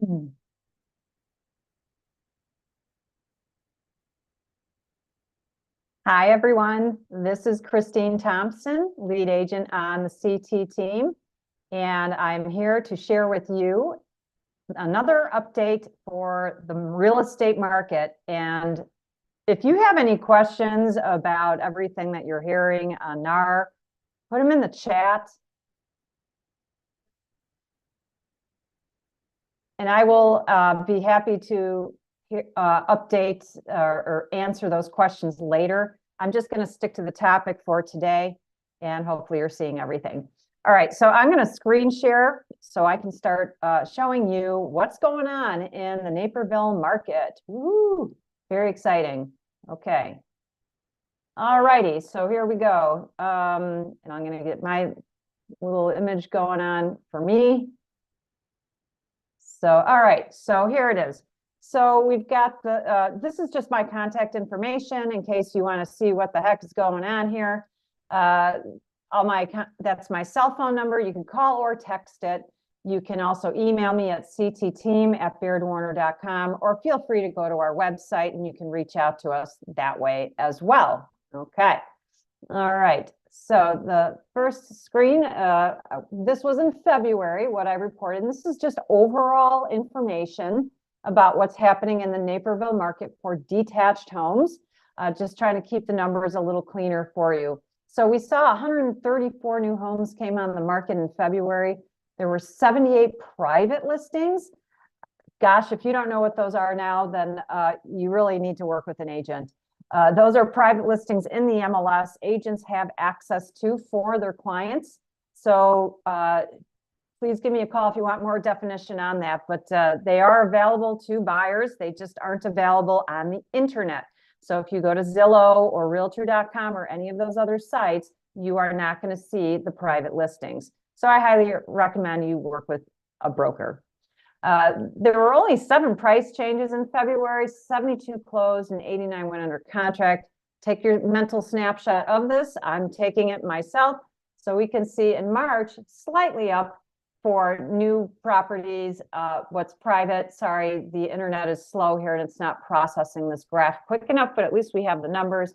Hmm. Hi, everyone. This is Christine Thompson, lead agent on the CT team, and I'm here to share with you another update for the real estate market. And if you have any questions about everything that you're hearing on NAR, put them in the chat, and I will be happy to update or answer those questions later. I'm just going to stick to the topic for today, and hopefully you're seeing everything. All right, so I'm going to screen share so I can start showing you what's going on in the Naperville market. Woo, very exciting. Okay. All righty, so here we go. And I'm going to get my little image going on for me. So, all right, so here it is. So we've got this is just my contact information in case you want to see what the heck is going on here. That's my cell phone number. You can call or text it. You can also email me at ctteam@bairdwarner.com, or feel free to go to our website and you can reach out to us that way as well. Okay. All right. So the first screen, this was in February, what I reported. And this is just overall information about what's happening in the Naperville market for detached homes. Just trying to keep the numbers a little cleaner for you. So we saw 134 new homes came on the market in February. There were 78 private listings. Gosh, if you don't know what those are now, then you really need to work with an agent. Those are private listings in the MLS agents have access to for their clients. So please give me a call if you want more definition on that, but they are available to buyers. They just aren't available on the internet. So if you go to Zillow or Realtor.com or any of those other sites, you are not going to see the private listings. So I highly recommend you work with a broker. There were only 7 price changes in February, 72 closed and 89 went under contract. Take your mental snapshot of this. I'm taking it myself. So we can see in March, slightly up for new properties. What's private, sorry, the internet is slow here and it's not processing this graph quick enough, but at least we have the numbers.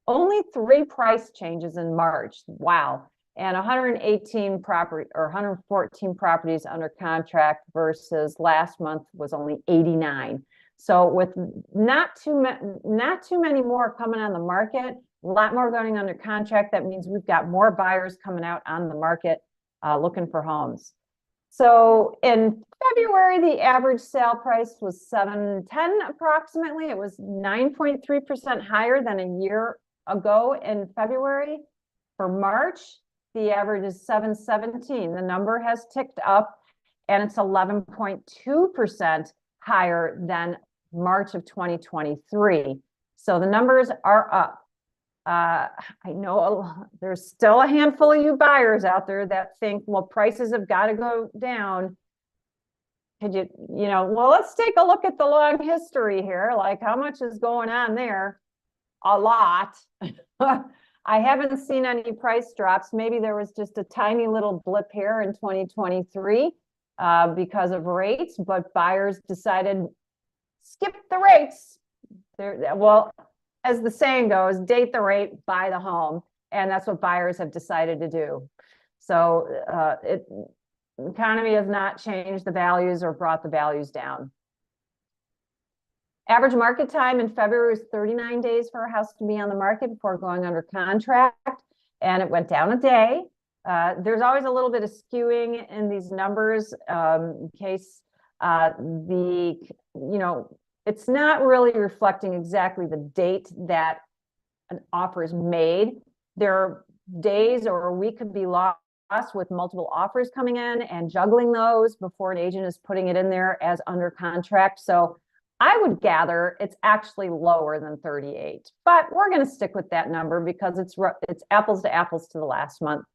Only 3 price changes in March. Wow. And 118 property or 114 properties under contract versus last month was only 89. So with not too many more coming on the market, a lot more going under contract, that means we've got more buyers coming out on the market looking for homes. So in February, the average sale price was $710 approximately. It was 9.3% higher than a year ago in February. For March, the average is $717. The number has ticked up and it's 11.2% higher than March of 2023. So the numbers are up. I know there's still a handful of you buyers out there that think, well, prices have got to go down. Could well, let's take a look at the long history here. Like, how much is going on there? A lot. I haven't seen any price drops. Maybe there was just a tiny little blip here in 2023 because of rates, but buyers decided, skip the rates. Well, as the saying goes, date the rate, buy the home. And that's what buyers have decided to do. So the economy has not changed the values or brought the values down. Average market time in February was 39 days for a house to be on the market before going under contract, and it went down a day. There's always a little bit of skewing in these numbers in case it's not really reflecting exactly the date that an offer is made. There are days or a week could be lost with multiple offers coming in and juggling those before an agent is putting it in there as under contract. So I would gather it's actually lower than 38, but we're going to stick with that number because it's apples to apples to the last month.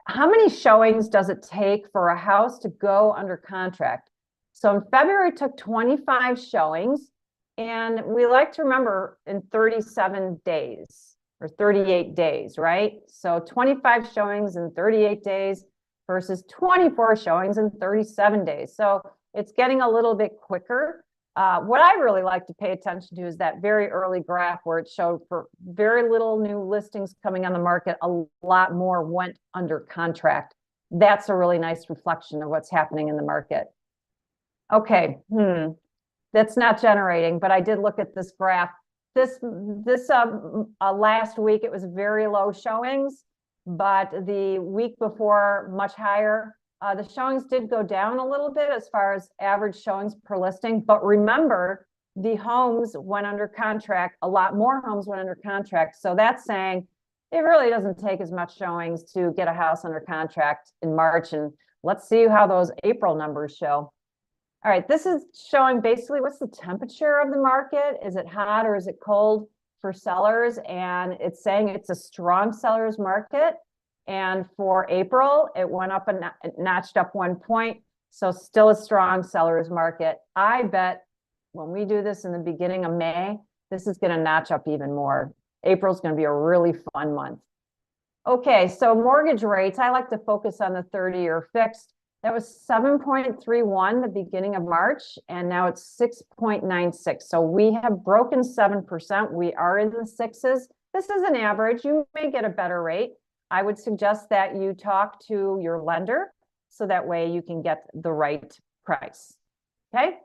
How many showings does it take for a house to go under contract? So in February, it took 25 showings, and we like to remember in 37 days or 38 days, right? So 25 showings in 38 days versus 24 showings in 37 days. So It's getting a little bit quicker. What I really like to pay attention to is that very early graph where it showed for very little new listings coming on the market, a lot more went under contract. That's a really nice reflection of what's happening in the market. Okay, that's not generating, but I did look at this graph. This last week, it was very low showings, but the week before, much higher. The showings did go down a little bit as far as average showings per listing, but remember, the homes went under contract, a lot more homes went under contract. So that's saying it really doesn't take as much showings to get a house under contract in March. And let's see how those April numbers show. All right, this is showing basically what's the temperature of the market. Is it hot or is it cold for sellers? And it's saying it's a strong seller's market. And for April, it went up and notched up 1 point. So still a strong seller's market. I bet when we do this in the beginning of May, this is going to notch up even more. April's going to be a really fun month. Okay, so mortgage rates, I like to focus on the 30-year fixed. That was 7.31 the beginning of March, and now it's 6.96. So we have broken 7%. We are in the sixes. This is an average. You may get a better rate. I would suggest that you talk to your lender so that way you can get the right price. Okay.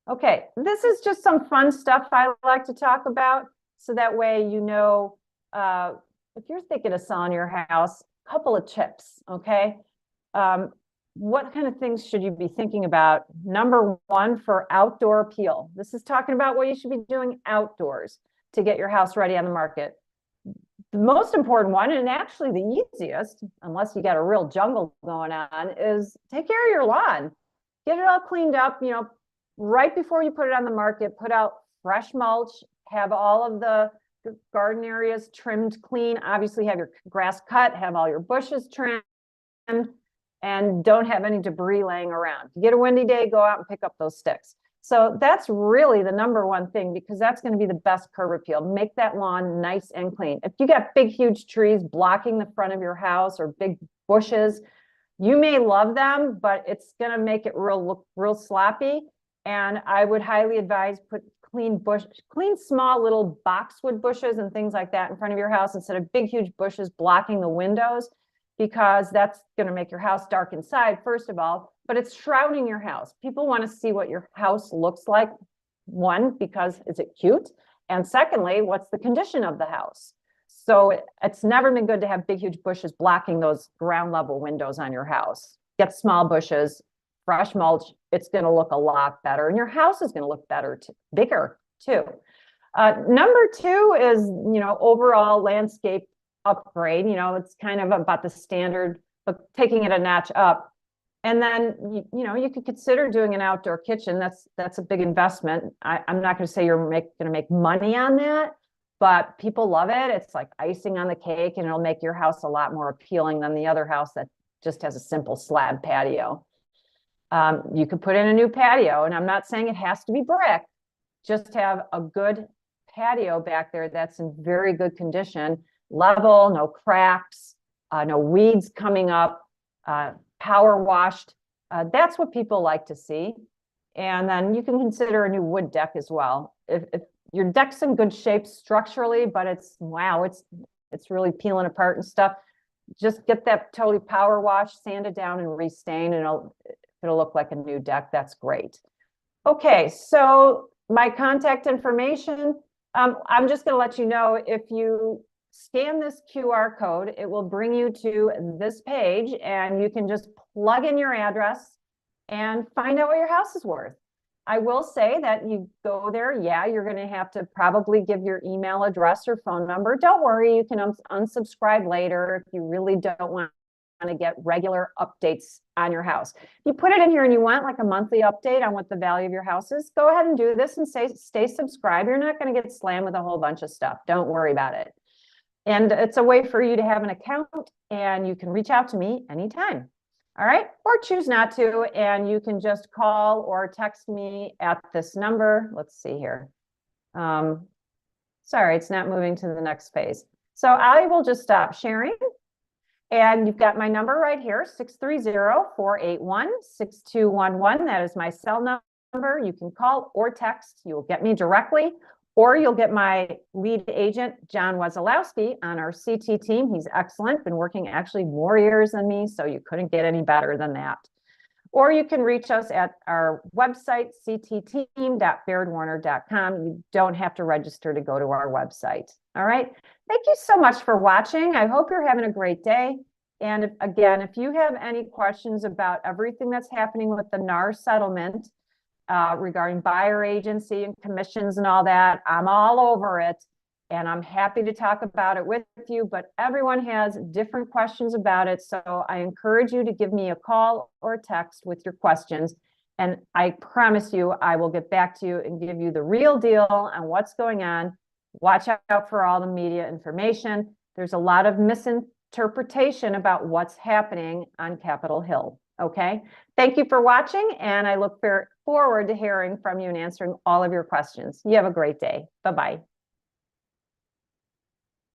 Okay, this is just some fun stuff I like to talk about so that way you know if you're thinking of selling your house, a couple of tips, okay? What kind of things should you be thinking about? Number one, for outdoor appeal. This is talking about what you should be doing outdoors to get your house ready on the market. The most important one, and actually the easiest, unless you got a real jungle going on, is take care of your lawn. Get it all cleaned up, you know, right before you put it on the market. Put out fresh mulch, have all of the garden areas trimmed clean, obviously have your grass cut, have all your bushes trimmed, and don't have any debris laying around. If you get a windy day, go out and pick up those sticks. So that's really the number one thing, because that's going to be the best curb appeal. Make that lawn nice and clean. If you got big, huge trees blocking the front of your house or big bushes, you may love them, but it's going to make it look real sloppy. And I would highly advise put clean small little boxwood bushes and things like that in front of your house instead of big, huge bushes blocking the windows, because that's going to make your house dark inside, first of all, but it's shrouding your house. People want to see what your house looks like. One, because is it cute? And secondly, what's the condition of the house? So it's never been good to have big, huge bushes blocking those ground level windows on your house. Get small bushes, fresh mulch, it's going to look a lot better. And your house is going to look better, bigger too. Number two is, you know, overall landscape upgrade. You know, it's kind of about the standard, but taking it a notch up. And then, you know, you could consider doing an outdoor kitchen. That's a big investment. I'm not going to say you're going to make money on that, but people love it. It's like icing on the cake, and it'll make your house a lot more appealing than the other house that just has a simple slab patio. You could put in a new patio, and I'm not saying it has to be brick. Just have a good patio back there that's in very good condition, level, no cracks, no weeds coming up, power washed. That's what people like to see. And then you can consider a new wood deck as well. If your deck's in good shape structurally, but it's really peeling apart and stuff, just get that totally power washed, sand it down and restain, and it'll look like a new deck. That's great. Okay, so my contact information, I'm just going to let you know, if you scan this QR code, it will bring you to this page, and you can just plug in your address and find out what your house is worth. I will say that you go there, yeah, you're going to have to probably give your email address or phone number. Don't worry, you can unsubscribe later if you really don't want to get regular updates on your house. If you put it in here and you want like a monthly update on what the value of your house is, go ahead and do this and stay subscribed. You're not going to get slammed with a whole bunch of stuff. Don't worry about it. And it's a way for you to have an account, and you can reach out to me anytime. All right, or choose not to, and you can just call or text me at this number. Let's see here. Sorry, it's not moving to the next phase. So I will just stop sharing. And you've got my number right here, 630-481-6211. That is my cell number. You can call or text. You will get me directly, or you'll get my lead agent, John Wazalowski, on our CT team. He's excellent, been working actually more years than me, so you couldn't get any better than that. Or you can reach us at our website, ctteam.bairdwarner.com. You don't have to register to go to our website. All right. Thank you so much for watching. I hope you're having a great day. And again, if you have any questions about everything that's happening with the NAR settlement regarding buyer agency and commissions and all that, I'm all over it. And I'm happy to talk about it with you, but everyone has different questions about it. So I encourage you to give me a call or a text with your questions. And I promise you, I will get back to you and give you the real deal on what's going on. Watch out for all the media information. There's a lot of misinterpretation about what's happening on Capitol Hill. Okay. Thank you for watching. And I look forward to hearing from you and answering all of your questions. You have a great day. Bye-bye.